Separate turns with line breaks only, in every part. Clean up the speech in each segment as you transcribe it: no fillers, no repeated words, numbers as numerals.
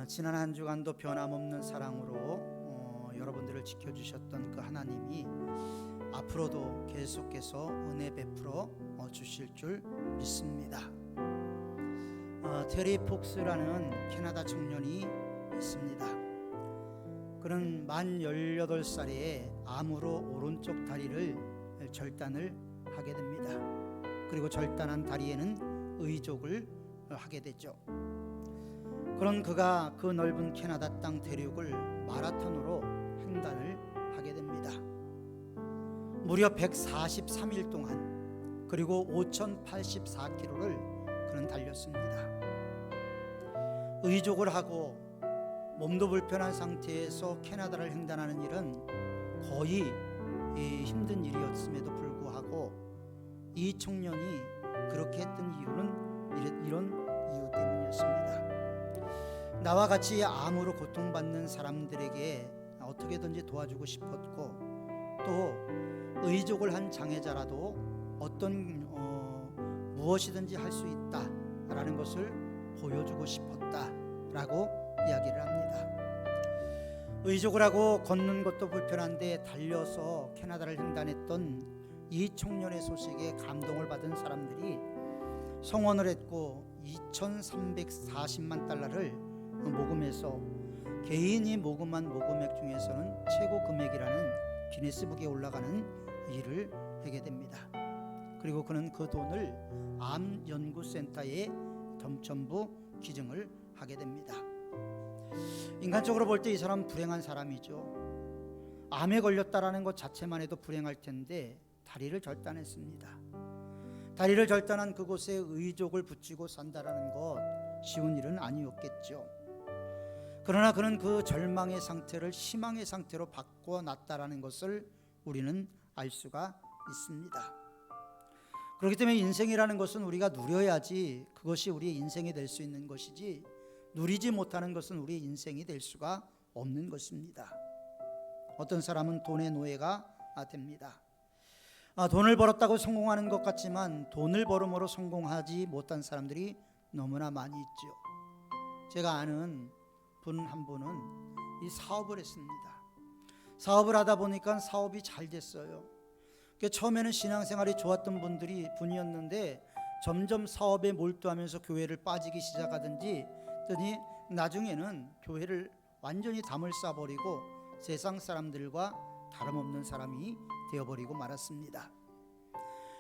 지난 한 주간도 변함없는 사랑으로 여러분들을 지켜주셨던 그 하나님이 앞으로도 계속해서 은혜 베풀어 주실 줄 믿습니다. 테리 폭스라는 캐나다 청년이 있습니다. 그는 만 18살에 암으로 오른쪽 다리를 절단을 하게 됩니다. 그리고 절단한 다리에는 의족을 하게 되죠. 그런 그가 그 넓은 캐나다 땅 대륙을 마라톤으로 횡단을 하게 됩니다. 무려 143일 동안, 그리고 5,084km를 그는 달렸습니다. 의족을 하고 몸도 불편한 상태에서 캐나다를 횡단하는 일은 거의 힘든 일이었음에도 불구하고 이 청년이 그렇게 했던 이유는 이런 이유 때문이었습니다. 나와 같이 암으로 고통받는 사람들에게 어떻게든지 도와주고 싶었고, 또 의족을 한 장애자라도 무엇이든지 할 수 있다라는 것을 보여주고 싶었다라고 이야기를 합니다. 의족을 하고 걷는 것도 불편한데 달려서 캐나다를 횡단했던 이 청년의 소식에 감동을 받은 사람들이 성원을 했고 2,340만 달러를 모금해서 개인이 모금한 모금액 중에서는 최고 금액이라는 기네스북에 올라가는 일을 하게 됩니다. 그리고 그는 그 돈을 암 연구센터에 전부 기증을 하게 됩니다. 인간적으로 볼 때 이 사람은 불행한 사람이죠. 암에 걸렸다라는 것 자체만 해도 불행할 텐데 다리를 절단했습니다. 다리를 절단한 그곳에 의족을 붙이고 산다라는 것 쉬운 일은 아니었겠죠. 그러나 그는 그 절망의 상태를 희망의 상태로 바꿔놨다라는 것을 우리는 알 수가 있습니다. 그렇기 때문에 인생이라는 것은 우리가 누려야지 그것이 우리의 인생이 될 수 있는 것이지, 누리지 못하는 것은 우리의 인생이 될 수가 없는 것입니다. 어떤 사람은 돈의 노예가 됩니다. 돈을 벌었다고 성공하는 것 같지만 돈을 벌음으로 성공하지 못한 사람들이 너무나 많이 있죠. 제가 아는 분 한 분은 이 사업을 했습니다. 사업을 하다 보니까 사업이 잘 됐어요. 처음에는 신앙생활이 좋았던 분이었는데 점점 사업에 몰두하면서 교회를 빠지기 시작하더니 나중에는 교회를 완전히 담을 쏴버리고 세상 사람들과 다름없는 사람이 되어버리고 말았습니다.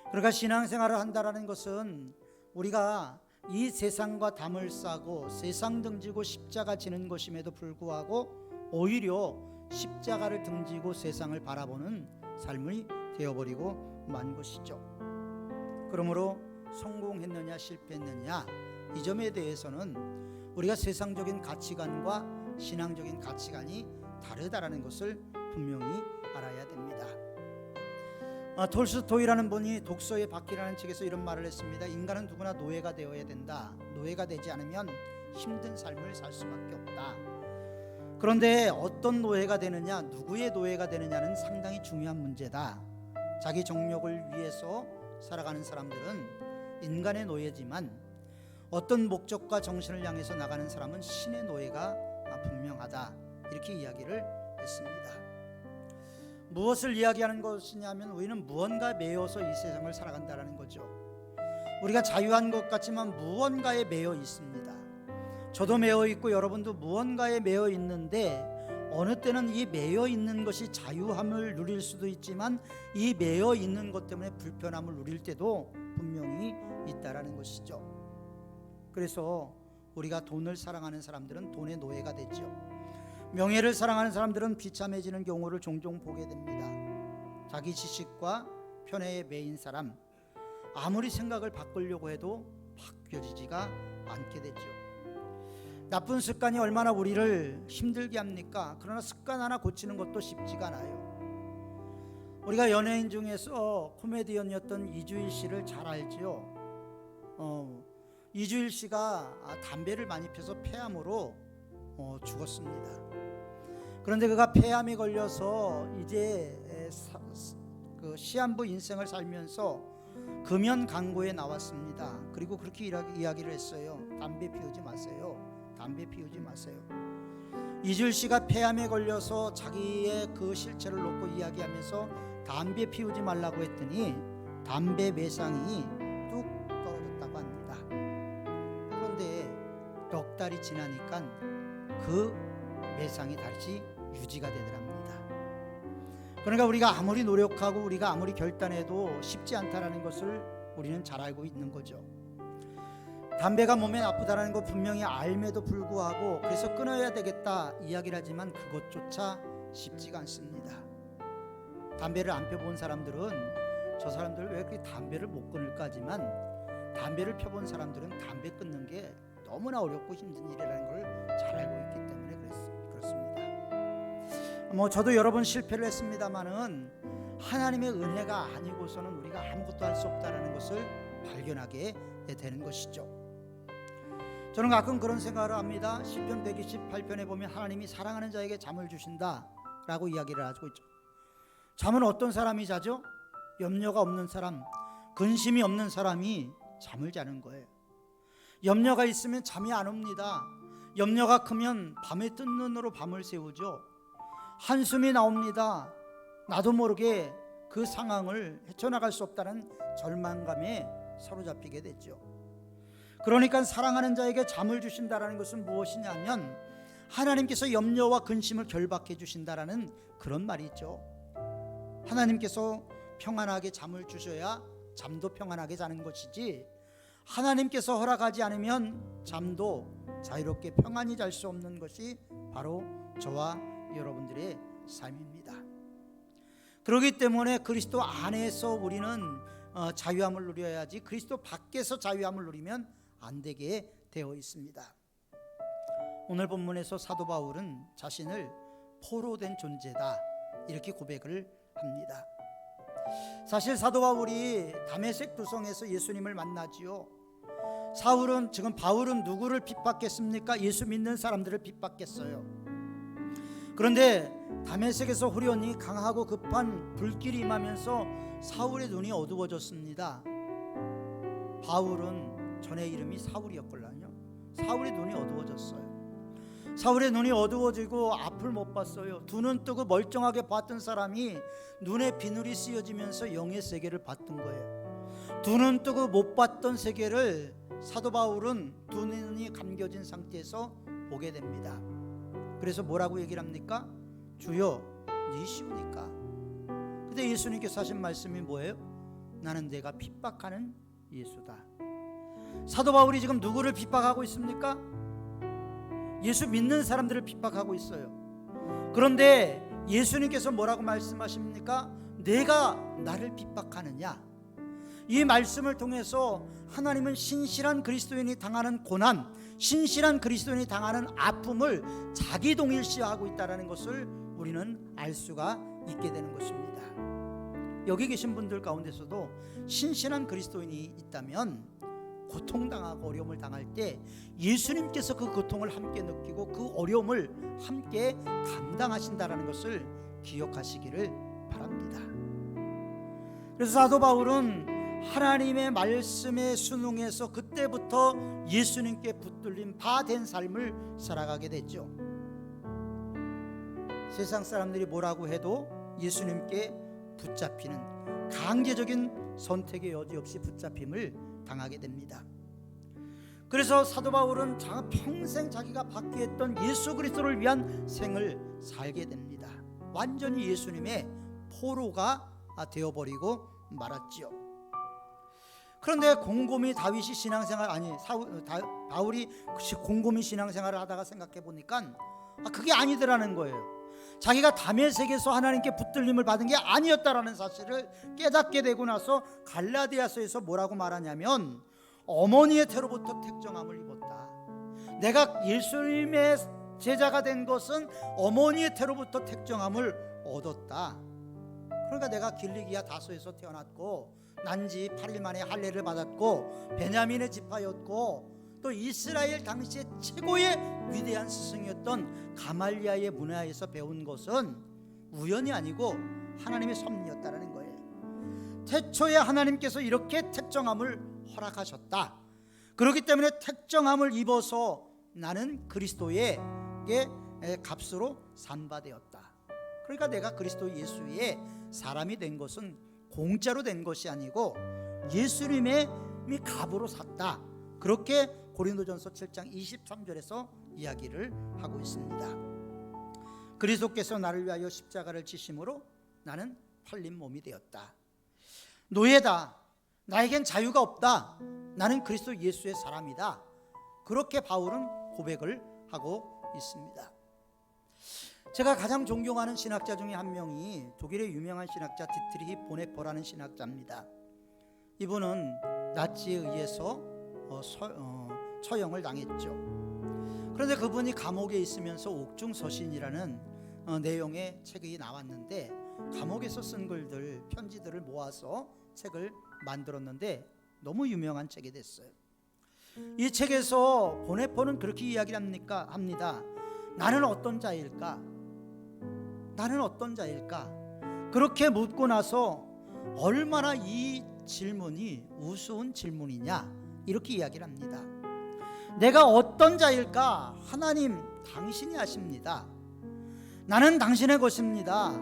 그러니까 신앙생활을 한다라는 것은 우리가 이 세상과 담을 싸고 세상 등지고 십자가 지는 것임에도 불구하고 오히려 십자가를 등지고 세상을 바라보는 삶이 되어버리고 만 것이죠. 그러므로 성공했느냐 실패했느냐 이 점에 대해서는 우리가 세상적인 가치관과 신앙적인 가치관이 다르다라는 것을 분명히 알아야 됩니다. 톨스토이라는 분이 독서의 바퀴라는 책에서 이런 말을 했습니다. 인간은 누구나 노예가 되어야 된다. 노예가 되지 않으면 힘든 삶을 살 수밖에 없다. 그런데 어떤 노예가 되느냐, 누구의 노예가 되느냐는 상당히 중요한 문제다. 자기 정욕을 위해서 살아가는 사람들은 인간의 노예지만 어떤 목적과 정신을 향해서 나가는 사람은 신의 노예가 분명하다. 이렇게 이야기를 했습니다. 무엇을 이야기하는 것이냐면 우리는 무언가에 매여서 이 세상을 살아간다는 거죠. 우리가 자유한 것 같지만 무언가에 매여 있습니다. 저도 매여 있고 여러분도 무언가에 매여 있는데 어느 때는 이 매여 있는 것이 자유함을 누릴 수도 있지만 이 매여 있는 것 때문에 불편함을 누릴 때도 분명히 있다라는 것이죠. 그래서 우리가 돈을 사랑하는 사람들은 돈의 노예가 되죠. 명예를 사랑하는 사람들은 비참해지는 경우를 종종 보게 됩니다. 자기 지식과 편애에 매인 사람, 아무리 생각을 바꾸려고 해도 바뀌어지지가 않게 되죠. 나쁜 습관이 얼마나 우리를 힘들게 합니까? 그러나 습관 하나 고치는 것도 쉽지가 않아요. 우리가 연예인 중에서 코미디언이었던 이주일 씨를 잘 알죠. 이주일 씨가 담배를 많이 피워서 폐암으로 죽었습니다. 그런데 그가 폐암에 걸려서 이제 그 시한부 인생을 살면서 금연 광고에 나왔습니다. 그리고 그렇게 이야기를 했어요. 담배 피우지 마세요. 담배 피우지 마세요. 이주일 씨가 폐암에 걸려서 자기의 그 실체를 놓고 이야기하면서 담배 피우지 말라고 했더니 담배 매상이 뚝 떨어졌다고 합니다. 그런데 넉 달이 지나니까 그 매상이 다시 유지가 되더랍니다. 그러니까 우리가 아무리 노력하고 우리가 아무리 결단해도 쉽지 않다라는 것을 우리는 잘 알고 있는 거죠. 담배가 몸에 나쁘다는 거 분명히 알매도 불구하고 그래서 끊어야 되겠다 이야기를 하지만 그것조차 쉽지가 않습니다. 담배를 안 펴본 사람들은 저 사람들 왜 그렇게 담배를 못 끊을까 하지만 담배를 펴본 사람들은 담배 끊는 게 너무나 어렵고 힘든 일이라는 걸 잘 알고 있기 때문에 그렇습니다. 저도 여러 번 실패를 했습니다만은 하나님의 은혜가 아니고서는 우리가 아무것도 할 수 없다는 것을 발견하게 되는 것이죠. 저는 가끔 그런 생각을 합니다. 시편 128편에 보면 하나님이 사랑하는 자에게 잠을 주신다 라고 이야기를 하고 있죠. 잠은 어떤 사람이 자죠? 염려가 없는 사람, 근심이 없는 사람이 잠을 자는 거예요. 염려가 있으면 잠이 안 옵니다. 염려가 크면 밤에 뜬 눈으로 밤을 새우죠. 한숨이 나옵니다. 나도 모르게 그 상황을 헤쳐나갈 수 없다는 절망감에 사로잡히게 되죠. 그러니까 사랑하는 자에게 잠을 주신다라는 것은 무엇이냐면 하나님께서 염려와 근심을 결박해 주신다라는 그런 말이죠. 하나님께서 평안하게 잠을 주셔야 잠도 평안하게 자는 것이지 하나님께서 허락하지 않으면 잠도 자유롭게 평안히 잘 수 없는 것이 바로 저와 여러분들의 삶입니다. 그렇기 때문에 그리스도 안에서 우리는 자유함을 누려야지 그리스도 밖에서 자유함을 누리면 안 되게 되어 있습니다. 오늘 본문에서 사도 바울은 자신을 포로된 존재다 이렇게 고백을 합니다. 사실 사도 바울이 다메섹 두성에서 예수님을 만나지요. 바울은 누구를 핍박했습니까? 예수 믿는 사람들을 핍박했어요. 그런데 다메섹에서 후련히 강하고 급한 불길이 임하면서 사울의 눈이 어두워졌습니다. 바울은 전에 이름이 사울이었걸랑요. 사울의 눈이 어두워졌어요. 사울의 눈이 어두워지고 앞을 못 봤어요. 두 눈 뜨고 멀쩡하게 봤던 사람이 눈에 비늘이 씌어지면서 영의 세계를 봤던 거예요. 두 눈 뜨고 못 봤던 세계를 사도 바울은 두 눈이 감겨진 상태에서 보게 됩니다. 그래서 뭐라고 얘기를 합니까? 주여 니시오니까. 근데 예수님께서 하신 말씀이 뭐예요? 나는 내가 핍박하는 예수다. 사도 바울이 지금 누구를 핍박하고 있습니까? 예수 믿는 사람들을 핍박하고 있어요. 그런데 예수님께서 뭐라고 말씀하십니까? 내가 나를 핍박하느냐? 이 말씀을 통해서 하나님은 신실한 그리스도인이 당하는 고난, 신실한 그리스도인이 당하는 아픔을 자기 동일시하고 있다는 것을 우리는 알 수가 있게 되는 것입니다. 여기 계신 분들 가운데서도 신실한 그리스도인이 있다면 고통당하고 어려움을 당할 때 예수님께서 그 고통을 함께 느끼고 그 어려움을 함께 감당하신다는 것을 기억하시기를 바랍니다. 그래서 사도 바울은 하나님의 말씀에 순응해서 그때부터 예수님께 붙들린 바 된 삶을 살아가게 됐죠. 세상 사람들이 뭐라고 해도 예수님께 붙잡히는 강제적인 선택의 여지 없이 붙잡힘을 당하게 됩니다. 그래서 사도 바울은 평생 자기가 받게 했던 예수 그리스도를 위한 생을 살게 됩니다. 완전히 예수님의 포로가 되어버리고 말았지요. 그런데 곰곰이 바울이 곰곰이 신앙생활을 하다가 생각해 보니까 그게 아니더라는 거예요. 자기가 다메섹에서 하나님께 붙들림을 받은 게 아니었다라는 사실을 깨닫게 되고 나서 갈라디아서에서 뭐라고 말하냐면 어머니의 태로부터 택정함을 입었다. 내가 예수님의 제자가 된 것은 어머니의 태로부터 택정함을 얻었다. 그러니까 내가 길리기아 다소에서 태어났고 난지 8일 만에 할례를 받았고 베냐민의 지파였고 또 이스라엘 당시에 최고의 위대한 스승이었던 가말리아의 문화에서 배운 것은 우연이 아니고 하나님의 섭리였다는 거예요. 태초에 하나님께서 이렇게 택정함을 허락하셨다. 그렇기 때문에 택정함을 입어서 나는 그리스도의 값으로 산바되었다. 그러니까 내가 그리스도 예수의 사람이 된 것은 공짜로 된 것이 아니고 예수님의 값으로 샀다. 그렇게 고린도전서 7장 23절에서 이야기를 하고 있습니다. 그리스도께서 나를 위하여 십자가를 지심으로 나는 팔린 몸이 되었다. 노예다. 나에겐 자유가 없다. 나는 그리스도 예수의 사람이다. 그렇게 바울은 고백을 하고 있습니다. 제가 가장 존경하는 신학자 중에 한 명이 독일의 유명한 신학자 디트리히 보네퍼라는 신학자입니다. 이분은 나치에 의해서 처형을 당했죠. 그런데 그분이 감옥에 있으면서 옥중서신이라는 내용의 책이 나왔는데, 감옥에서 쓴 글들, 편지들을 모아서 책을 만들었는데 너무 유명한 책이 됐어요. 이 책에서 보네퍼는 그렇게 이야기를 합니다. 나는 어떤 자일까? 나는 어떤 자일까? 그렇게 묻고 나서 얼마나 이 질문이 우스운 질문이냐, 이렇게 이야기를 합니다. 내가 어떤 자일까? 하나님 당신이 아십니다. 나는 당신의 것입니다.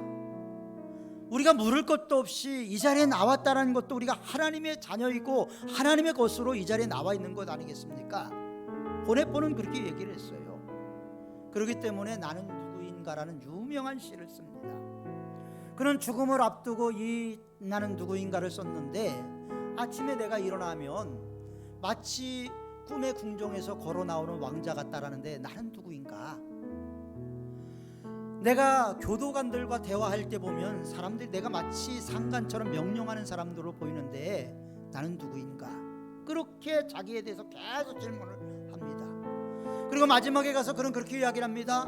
우리가 물을 것도 없이 이 자리에 나왔다는 것도 우리가 하나님의 자녀이고 하나님의 것으로 이 자리에 나와 있는 것 아니겠습니까? 보네퍼는 그렇게 얘기를 했어요. 그렇기 때문에 나는 누구인가라는 유명한 시를 씁니다. 그는 죽음을 앞두고 이 나는 누구인가를 썼는데, 아침에 내가 일어나면 마치 꿈의 궁정에서 걸어 나오는 왕자 같다라는데 나는 누구인가? 내가 교도관들과 대화할 때 보면 사람들이 내가 마치 상관처럼 명령하는 사람들로 보이는데 나는 누구인가? 그렇게 자기에 대해서 계속 질문을 합니다. 그리고 마지막에 가서 그는 그렇게 이야기를 합니다.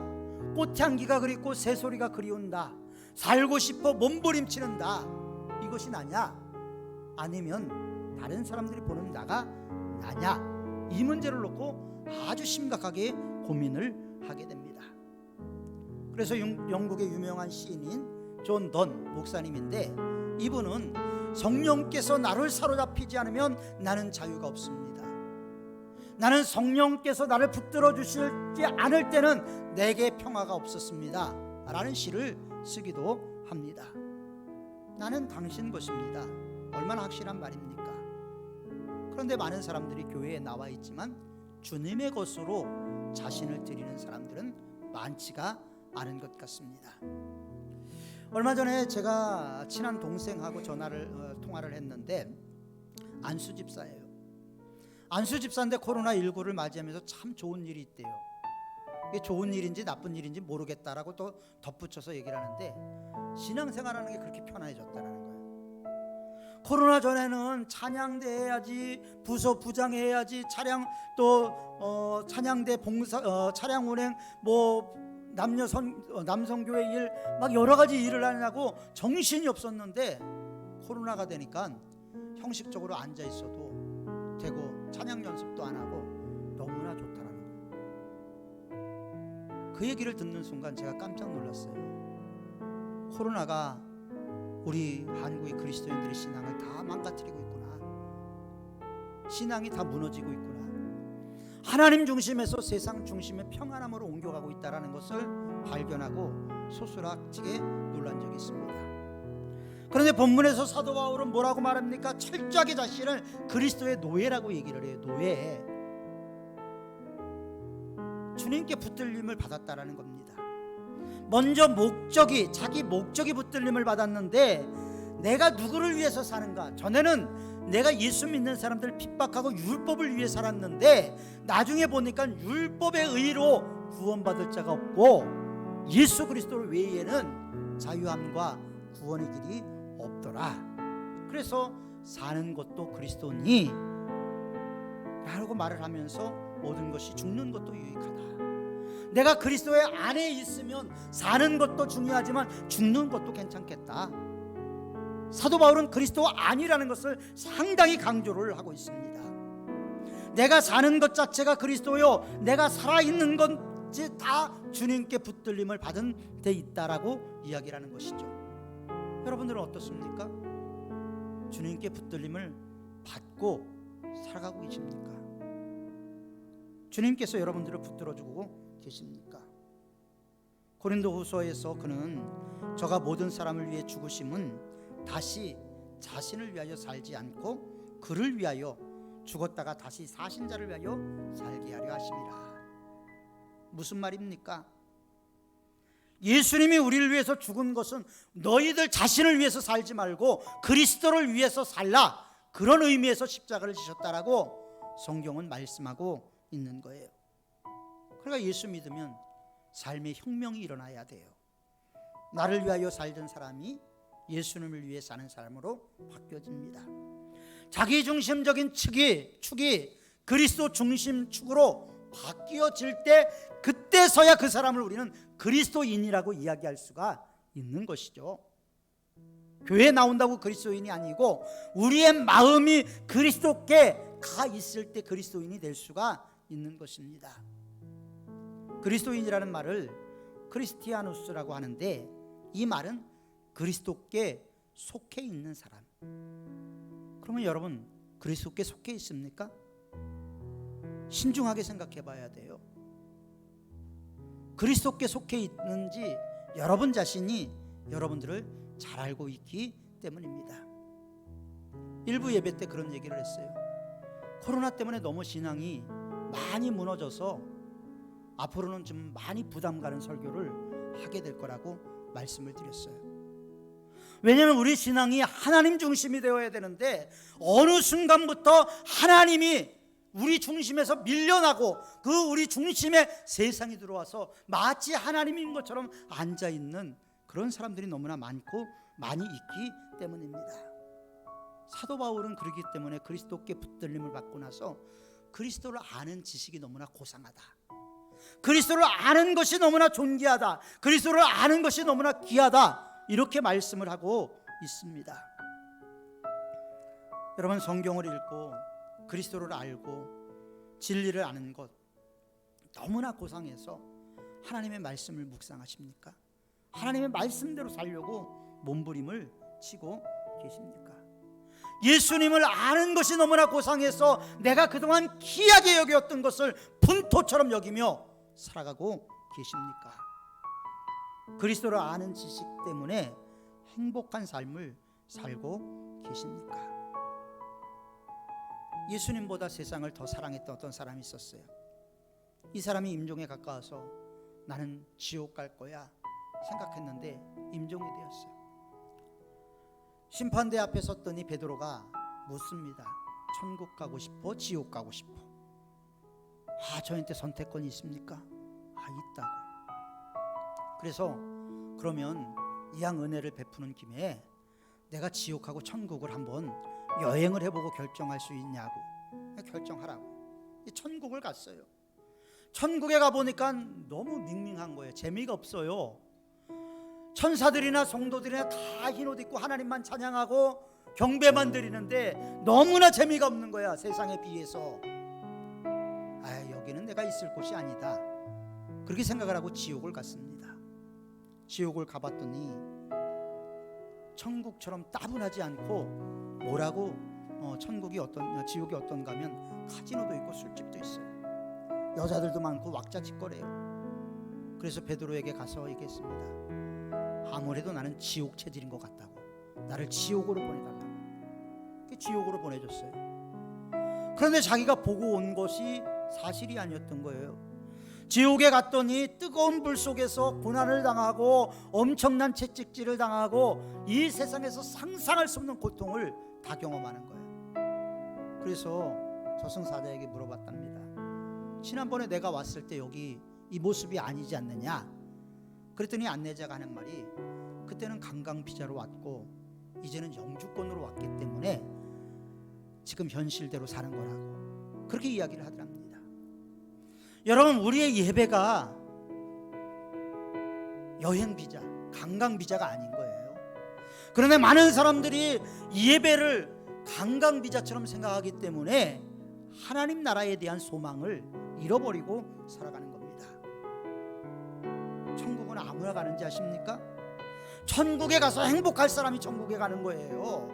꽃향기가 그립고 새소리가 그리운다. 살고 싶어 몸부림치는다. 이것이 나냐? 아니면 다른 사람들이 보는 나가 나냐? 이 문제를 놓고 아주 심각하게 고민을 하게 됩니다. 그래서 영국의 유명한 시인인 존 던 목사님인데, 이분은 성령께서 나를 사로잡히지 않으면 나는 자유가 없습니다. 나는 성령께서 나를 붙들어 주시지 않을 때는 내게 평화가 없었습니다. 라는 시를 쓰기도 합니다. 나는 당신 것입니다. 얼마나 확실한 말입니까? 그런데 많은 사람들이 교회에 나와 있지만 주님의 것으로 자신을 드리는 사람들은 많지가 않은 것 같습니다. 얼마 전에 제가 친한 동생하고 통화를 했는데, 안수 집사예요. 안수 집사인데 코로나19를 맞이하면서 참 좋은 일이 있대요. 이게 좋은 일인지 나쁜 일인지 모르겠다라고 또 덧붙여서 얘기를 하는데, 신앙생활하는 게 그렇게 편해졌다는 거예요. 코로나 전에는 찬양대 해야지, 부서 부장해야지, 차량 또 찬양대 봉사, 차량 운행, 뭐 남성교회 일, 막 여러 가지 일을 하느라고 정신이 없었는데, 코로나가 되니까 형식적으로 앉아 있어도 되고 찬양 연습도 안 하고 너무나 좋다라는 거예요. 그 얘기를 듣는 순간 제가 깜짝 놀랐어요. 코로나가 우리 한국의 그리스도인들의 신앙을 다 망가뜨리고 있구나. 신앙이 다 무너지고 있구나. 하나님 중심에서 세상 중심의 평안함으로 옮겨가고 있다는 것을 발견하고 소스라치게 놀란 적이 있습니다. 그런데 본문에서 사도 바울은 뭐라고 말합니까? 철저하게 자신을 그리스도의 노예라고 얘기를 해요. 노예. 주님께 붙들림을 받았다라는 겁니다. 먼저 자기 목적이 붙들림을 받았는데, 내가 누구를 위해서 사는가? 전에는 내가 예수 믿는 사람들을 핍박하고 율법을 위해 살았는데, 나중에 보니까 율법의 의로 구원받을 자가 없고 예수 그리스도 외에는 자유함과 구원의 길이 없더라. 그래서 사는 것도 그리스도니 라고 말을 하면서 모든 것이 죽는 것도 유익하다. 내가 그리스도의 안에 있으면 사는 것도 중요하지만 죽는 것도 괜찮겠다. 사도 바울은 그리스도 아니라는 것을 상당히 강조를 하고 있습니다. 내가 사는 것 자체가 그리스도요, 내가 살아있는 것이 다 주님께 붙들림을 받은 데 있다라고 이야기를 하는 것이죠. 여러분들은 어떻습니까? 주님께 붙들림을 받고 살아가고 계십니까? 주님께서 여러분들을 붙들어주고 계십니까? 고린도후서에서 그는 저가 모든 사람을 위해 죽으심은 다시 자신을 위하여 살지 않고 그를 위하여 죽었다가 다시 사신 자를 위하여 살게 하려 하심이라. 무슨 말입니까? 예수님이 우리를 위해서 죽은 것은 너희들 자신을 위해서 살지 말고 그리스도를 위해서 살라, 그런 의미에서 십자가를 지셨다라고 성경은 말씀하고 있는 거예요. 그러니까 예수 믿으면 삶의 혁명이 일어나야 돼요. 나를 위하여 살던 사람이 예수님을 위해 사는 사람으로 바뀌어집니다. 자기중심적인 축이 그리스도 중심 축으로 바뀌어질 때, 그때서야 그 사람을 우리는 그리스도인이라고 이야기할 수가 있는 것이죠. 교회에 나온다고 그리스도인이 아니고 우리의 마음이 그리스도께 가 있을 때 그리스도인이 될 수가 있는 것입니다. 그리스도인이라는 말을 크리스티아누스라고 하는데, 이 말은 그리스도께 속해 있는 사람. 그러면 여러분, 그리스도께 속해 있습니까? 신중하게 생각해 봐야 돼요. 그리스도께 속해 있는지 여러분 자신이 여러분들을 잘 알고 있기 때문입니다. 일부 예배 때 그런 얘기를 했어요. 코로나 때문에 너무 신앙이 많이 무너져서 앞으로는 좀 많이 부담 가는 설교를 하게 될 거라고 말씀을 드렸어요. 왜냐하면 우리 신앙이 하나님 중심이 되어야 되는데, 어느 순간부터 하나님이 우리 중심에서 밀려나고 그 우리 중심에 세상이 들어와서 마치 하나님인 것처럼 앉아있는 그런 사람들이 너무나 많고 많이 있기 때문입니다. 사도 바울은 그러기 때문에 그리스도께 붙들림을 받고 나서 그리스도를 아는 지식이 너무나 고상하다, 그리스도를 아는 것이 너무나 존귀하다, 그리스도를 아는 것이 너무나 귀하다, 이렇게 말씀을 하고 있습니다. 여러분, 성경을 읽고 그리스도를 알고 진리를 아는 것 너무나 고상해서 하나님의 말씀을 묵상하십니까? 하나님의 말씀대로 살려고 몸부림을 치고 계십니까? 예수님을 아는 것이 너무나 고상해서 내가 그동안 귀하게 여겼던 것을 분토처럼 여기며 살아가고 계십니까? 그리스도를 아는 지식 때문에 행복한 삶을 살고 계십니까? 예수님보다 세상을 더 사랑했던 어떤 사람이 있었어요. 이 사람이 임종에 가까워서 나는 지옥 갈 거야 생각했는데 임종이 되었어요. 심판대 앞에 섰더니 베드로가 묻습니다. 천국 가고 싶어? 지옥 가고 싶어? 저한테 선택권이 있습니까? 있다고. 그래서 그러면 이왕 은혜를 베푸는 김에 내가 지옥하고 천국을 한번 여행을 해보고 결정할 수 있냐고. 결정하라고. 천국을 갔어요. 천국에 가보니까 너무 밍밍한 거예요. 재미가 없어요. 천사들이나 성도들이나 다 흰옷 입고 하나님만 찬양하고 경배만 드리는데 너무나 재미가 없는 거야, 세상에 비해서. 여기는 내가 있을 곳이 아니다, 그렇게 생각을 하고 지옥을 갔습니다. 지옥을 가봤더니 천국처럼 따분하지 않고, 뭐라고 지옥이 어떤가 하면 카지노도 있고 술집도 있어요. 여자들도 많고 왁자지껄해요. 그래서 베드로에게 가서 얘기했습니다. 아무래도 나는 지옥 체질인 것 같다고, 나를 지옥으로 보내달라고. 지옥으로 보내줬어요. 그런데 자기가 보고 온 것이 사실이 아니었던 거예요. 지옥에 갔더니 뜨거운 불 속에서 고난을 당하고 엄청난 채찍질을 당하고 이 세상에서 상상할 수 없는 고통을 다 경험하는 거예요. 그래서 저승사자에게 물어봤답니다. 지난번에 내가 왔을 때 여기 이 모습이 아니지 않느냐? 그랬더니 안내자가 하는 말이, 그때는 관광 비자로 왔고 이제는 영주권으로 왔기 때문에 지금 현실대로 사는 거라고, 그렇게 이야기를 하더랍니다. 여러분, 우리의 예배가 여행 비자, 관광 비자가 아닌 거예요. 그런데 많은 사람들이 예배를 관광 비자처럼 생각하기 때문에 하나님 나라에 대한 소망을 잃어버리고 살아가는 겁니다. 천국은 아무나 가는지 아십니까? 천국에 가서 행복할 사람이 천국에 가는 거예요.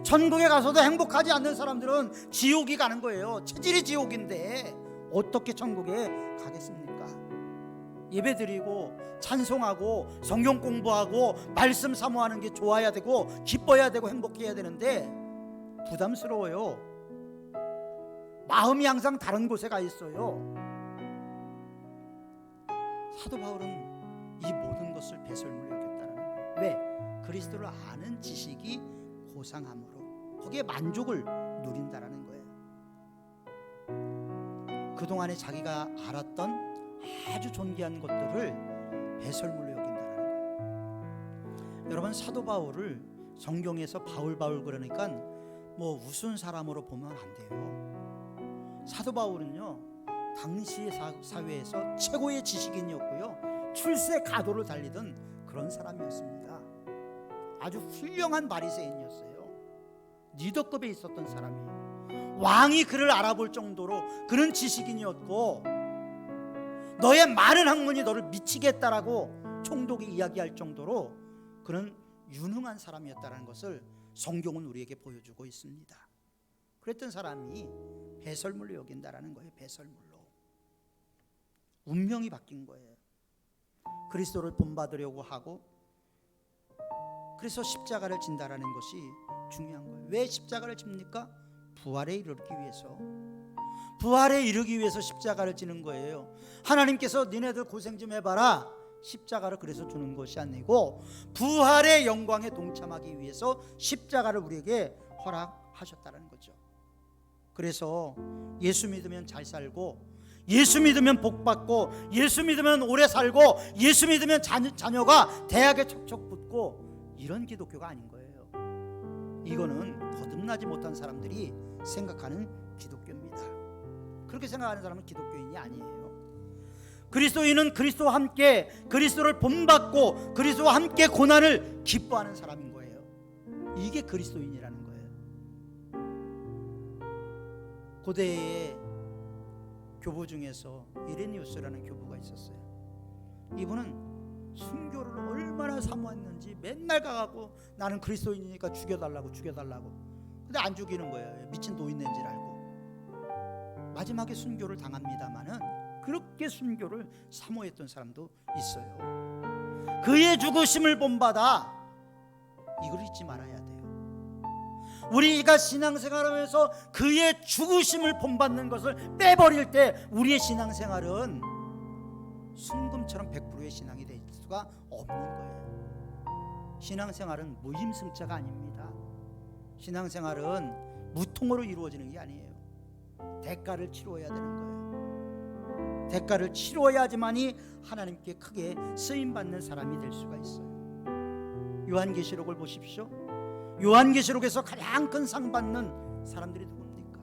천국에 가서도 행복하지 않는 사람들은 지옥이 가는 거예요. 체질이 지옥인데 어떻게 천국에 가겠습니까? 예배드리고 찬송하고 성경 공부하고 말씀 사모하는 게 좋아야 되고 기뻐야 되고 행복해야 되는데 부담스러워요. 마음이 항상 다른 곳에 가 있어요. 사도 바울은 이 모든 것을 배설물로 여겼다는 거예요. 왜? 그리스도를 아는 지식이 고상함으로 거기에 만족을 누린다라는 거예요. 그동안에 자기가 알았던 아주 존귀한 것들을 배설물로 여긴다라는 거예요. 여러분, 사도 바울을 성경에서 바울 그러니까 뭐 우스운 사람으로 보면 안 돼요. 사도 바울은요, 당시의 사회에서 최고의 지식인이었고요, 출세 가도를 달리던 그런 사람이었습니다. 아주 훌륭한 바리새인이었어요. 리더급에 있었던 사람이에요. 왕이 그를 알아볼 정도로 그런 지식인이었고, 너의 많은 학문이 너를 미치겠다라고 총독이 이야기할 정도로 그런 유능한 사람이었다는 것을 성경은 우리에게 보여주고 있습니다. 그랬던 사람이 배설물로 여긴다라는 거예요. 배설물로. 운명이 바뀐 거예요. 그리스도를 본받으려고 하고, 그래서 십자가를 진다라는 것이 중요한 거예요. 왜 십자가를 집니까? 부활에 이르기 위해서. 부활에 이르기 위해서 십자가를 지는 거예요. 하나님께서 니네들 고생 좀 해봐라, 십자가를 그래서 주는 것이 아니고 부활의 영광에 동참하기 위해서 십자가를 우리에게 허락하셨다는 거죠. 그래서 예수 믿으면 잘 살고, 예수 믿으면 복 받고, 예수 믿으면 오래 살고, 예수 믿으면 자녀가 대학에 척척 붙고, 이런 기독교가 아닌 거예요. 이거는 거듭나지 못한 사람들이 생각하는 기독교입니다. 그렇게 생각하는 사람은 기독교인이 아니에요. 그리스도인은 그리스도와 함께 그리스도를 본받고 그리스도와 함께 고난을 기뻐하는 사람인 거예요. 이게 그리스도인이라는 거예요. 고대의 교부 중에서 이레니우스라는 교부가 있었어요. 이분은 순교를 얼마나 사모했는지 맨날 가갖고 나는 그리스도인이니까 죽여달라고. 근데 안 죽이는 거예요. 미친 노인네인 줄 알고. 마지막에 순교를 당합니다마는 그렇게 순교를 사모했던 사람도 있어요. 그의 죽으심을 본받아, 이걸 잊지 말아야 돼요. 우리가 신앙생활하면서 그의 죽으심을 본받는 것을 빼버릴 때 우리의 신앙생활은 순금처럼 100%의 신앙이 될 수가 없는 거예요. 신앙생활은 무임승차가 아닙니다. 신앙생활은 무통으로 이루어지는 게 아니에요. 대가를 치러야 되는 거예요. 대가를 치러야지만이 하나님께 크게 쓰임받는 사람이 될 수가 있어요. 요한계시록을 보십시오. 요한계시록에서 가장 큰 상 받는 사람들이 누굽니까?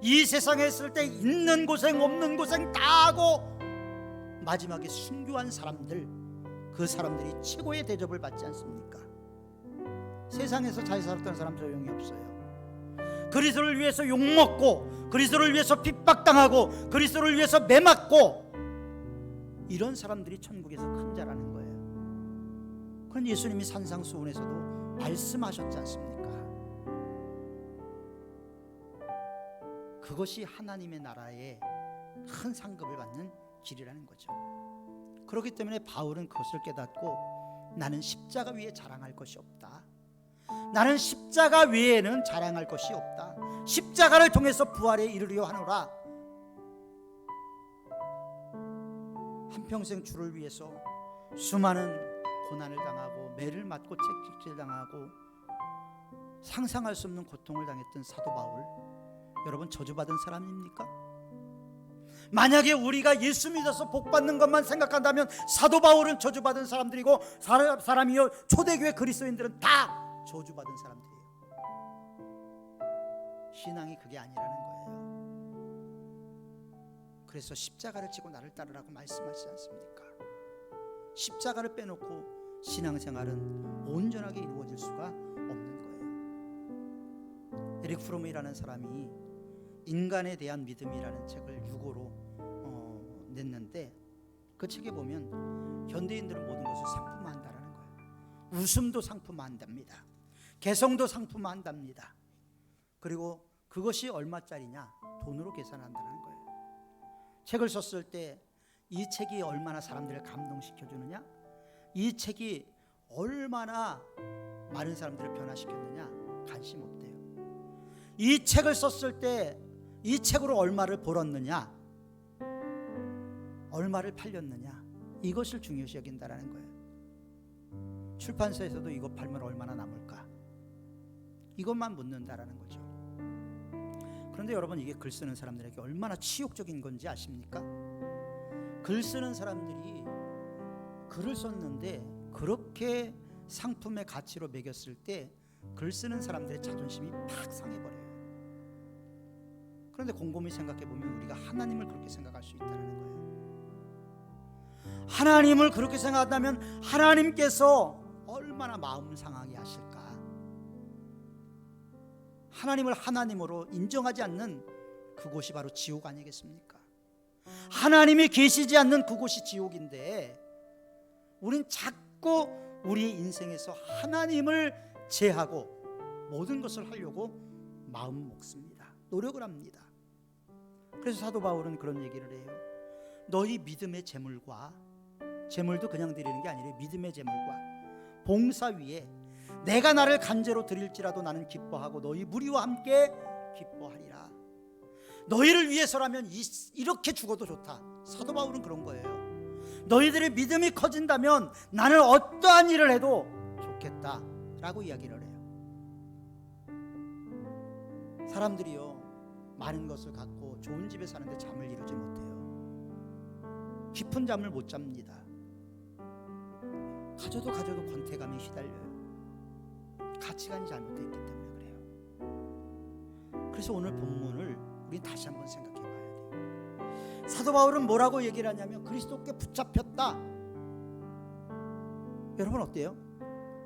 이 세상에 있을 때 있는 고생 없는 고생 다 하고 마지막에 순교한 사람들, 그 사람들이 최고의 대접을 받지 않습니까? 세상에서 잘 살았던 사람 소용이 없어요. 그리스도를 위해서 욕먹고, 그리스도를 위해서 핍박당하고, 그리스도를 위해서 매맞고, 이런 사람들이 천국에서 큰 자라는 거예요. 그건 예수님이 산상수훈에서도 말씀하셨지 않습니까? 그것이 하나님의 나라의 큰 상급을 받는 길이라는 거죠. 그렇기 때문에 바울은 그것을 깨닫고, 나는 십자가 위에 자랑할 것이 없다. 나는 십자가 외에는 자랑할 것이 없다. 십자가를 통해서 부활에 이르려 하노라. 한평생 주를 위해서 수많은 고난을 당하고 매를 맞고 채찍질 당하고 상상할 수 없는 고통을 당했던 사도 바울, 여러분 저주받은 사람입니까? 만약에 우리가 예수 믿어서 복받는 것만 생각한다면 사도 바울은 저주받은 사람들이고 사람이요 초대교회 그리스도인들은 다 저주받은 사람들이에요. 신앙이 그게 아니라는 거예요. 그래서 십자가를 지고 나를 따르라고 말씀하시지 않습니까? 십자가를 빼놓고 신앙생활은 온전하게 이루어질 수가 없는 거예요. 에릭 프롬이라는 사람이 인간에 대한 믿음이라는 책을 유고로 냈는데, 그 책에 보면 현대인들은 모든 것을 상품화한다는 거예요. 웃음도 상품화한답니다. 개성도 상품화한답니다. 그리고 그것이 얼마짜리냐? 돈으로 계산한다는 거예요. 책을 썼을 때 이 책이 얼마나 사람들을 감동시켜주느냐, 이 책이 얼마나 많은 사람들을 변화시켰느냐 관심 없대요. 이 책을 썼을 때 이 책으로 얼마를 벌었느냐, 얼마를 팔렸느냐, 이것을 중요시 여긴다라는 거예요. 출판사에서도 이거 팔면 얼마나 남을까, 이것만 묻는다라는 거죠. 그런데 여러분, 이게 글 쓰는 사람들에게 얼마나 치욕적인 건지 아십니까? 글 쓰는 사람들이 글을 썼는데 그렇게 상품의 가치로 매겼을 때 글 쓰는 사람들의 자존심이 팍 상해버려요. 그런데 곰곰이 생각해보면 우리가 하나님을 그렇게 생각할 수 있다는 거예요. 하나님을 그렇게 생각한다면 하나님께서 얼마나 마음 상하게 하실까? 하나님을 하나님으로 인정하지 않는 그곳이 바로 지옥 아니겠습니까? 하나님이 계시지 않는 그곳이 지옥인데 우린 자꾸 우리 인생에서 하나님을 제하고 모든 것을 하려고 마음 먹습니다. 노력을 합니다. 그래서 사도 바울은 그런 얘기를 해요. 너희 믿음의 제물과, 제물도 그냥 드리는 게 아니라 믿음의 제물과 봉사 위에 내가 나를 간제로 드릴지라도 나는 기뻐하고 너희 무리와 함께 기뻐하리라. 너희를 위해서라면 이렇게 죽어도 좋다. 사도 바울은 그런 거예요. 너희들의 믿음이 커진다면 나는 어떠한 일을 해도 좋겠다 라고 이야기를 해요. 사람들이요, 많은 것을 갖고 좋은 집에 사는데 잠을 이루지 못해요. 깊은 잠을 못 잡니다. 가져도 권태감에 휘달려요. 가치관이 잘못되어 있기 때문에 그래요. 그래서 오늘 본문을 우리 다시 한번 생각해 봐야 돼요. 사도 바울은 뭐라고 얘기를 하냐면 그리스도께 붙잡혔다. 여러분 어때요?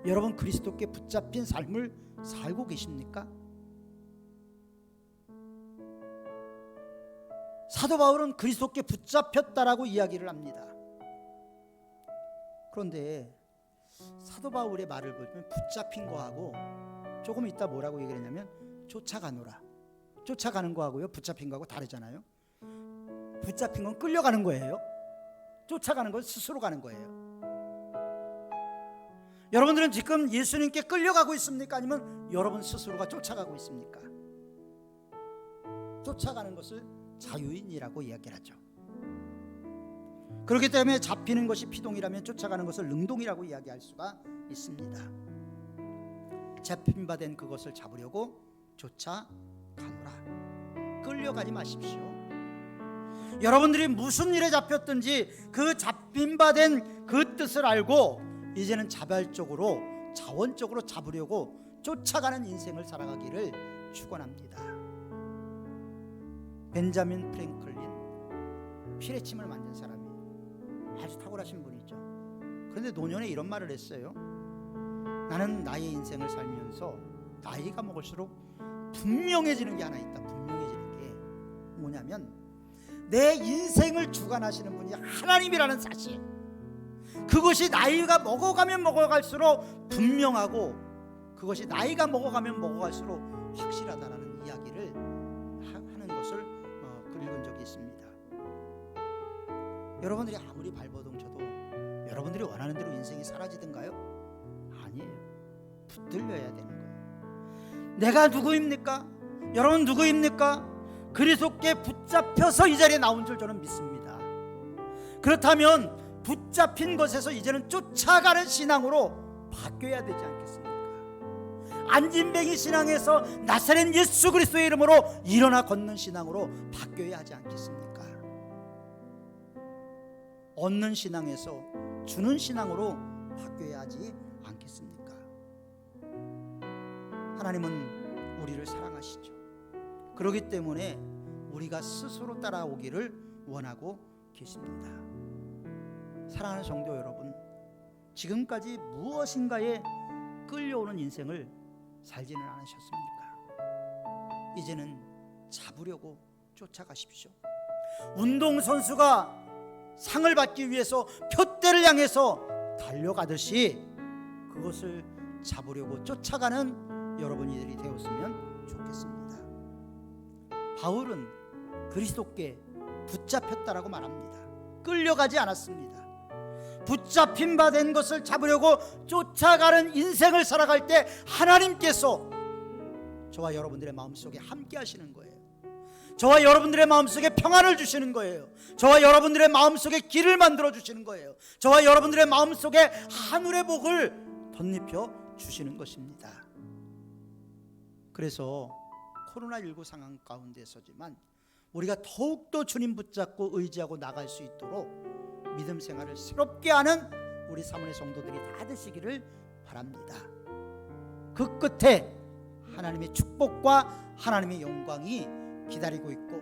여러분 그리스도께 붙잡힌 삶을 살고 계십니까? 사도 바울은 그리스도께 붙잡혔다라고 이야기를 합니다. 그런데 사도 바울의 말을 보면 붙잡힌 거하고 조금 이따 뭐라고 얘기를 했냐면 쫓아가노라. 쫓아가는 거하고요, 붙잡힌 거하고 다르잖아요. 붙잡힌 건 끌려가는 거예요. 쫓아가는 건 스스로 가는 거예요. 여러분들은 지금 예수님께 끌려가고 있습니까? 아니면 여러분 스스로가 쫓아가고 있습니까? 쫓아가는 것을 자유인이라고 이야기를 하죠. 그렇기 때문에 잡히는 것이 피동이라면 쫓아가는 것을 능동이라고 이야기할 수가 있습니다. 잡힌 바 된 그것을 잡으려고 쫓아가노라. 끌려가지 마십시오. 여러분들이 무슨 일에 잡혔든지 그 잡힌 바 된 그 뜻을 알고 이제는 자발적으로 자원적으로 잡으려고 쫓아가는 인생을 살아가기를 축원합니다. 벤자민 프랭클린, 피레침을 만든 사람이에요. 아주 탁월하신 분이죠. 그런데 노년에 이런 말을 했어요. 나는 나의 인생을 살면서 나이가 먹을수록 분명해지는 게 하나 있다. 분명해지는 게 뭐냐면 내 인생을 주관하시는 분이 하나님이라는 사실, 그것이 나이가 먹어가면 먹어갈수록 분명하고 그것이 나이가 먹어가면 먹어갈수록 확실하다라는 이야기를 하는 것을 읽은 적이 있습니다. 여러분들이 아무리 발버둥 쳐도 여러분들이 원하는 대로 인생이 사라지던가요? 아니에요. 붙들려야 되는 거예요. 내가 누구입니까? 여러분 누구입니까? 그리스도께 붙잡혀서 이 자리에 나온 줄 저는 믿습니다. 그렇다면 붙잡힌 것에서 이제는 쫓아가는 신앙으로 바뀌어야 되지 않겠습니까? 안진뱅이 신앙에서 나사렛 예수 그리스도의 이름으로 일어나 걷는 신앙으로 바뀌어야 하지 않겠습니까? 얻는 신앙에서 주는 신앙으로 바뀌어야 하지 않겠습니까? 하나님은 우리를 사랑하시죠. 그렇기 때문에 우리가 스스로 따라오기를 원하고 계십니다. 사랑하는 성도 여러분, 지금까지 무엇인가에 끌려오는 인생을 살지는 않으셨습니까? 이제는 잡으려고 쫓아가십시오. 운동선수가 상을 받기 위해서 표대를 향해서 달려가듯이 그것을 잡으려고 쫓아가는 여러분들이 되었으면 좋겠습니다. 바울은 그리스도께 붙잡혔다라고 말합니다. 끌려가지 않았습니다. 붙잡힌 바 된 것을 잡으려고 쫓아가는 인생을 살아갈 때 하나님께서 저와 여러분들의 마음속에 함께 하시는 거예요. 저와 여러분들의 마음속에 평안을 주시는 거예요. 저와 여러분들의 마음속에 길을 만들어 주시는 거예요. 저와 여러분들의 마음속에 하늘의 복을 덧입혀 주시는 것입니다. 그래서 코로나19 상황 가운데서지만 우리가 더욱더 주님 붙잡고 의지하고 나갈 수 있도록 믿음 생활을 새롭게 하는 우리 사모의 성도들이 다 되시기를 바랍니다. 그 끝에 하나님의 축복과 하나님의 영광이 기다리고 있고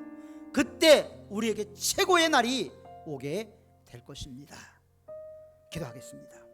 그때 우리에게 최고의 날이 오게 될 것입니다. 기도하겠습니다.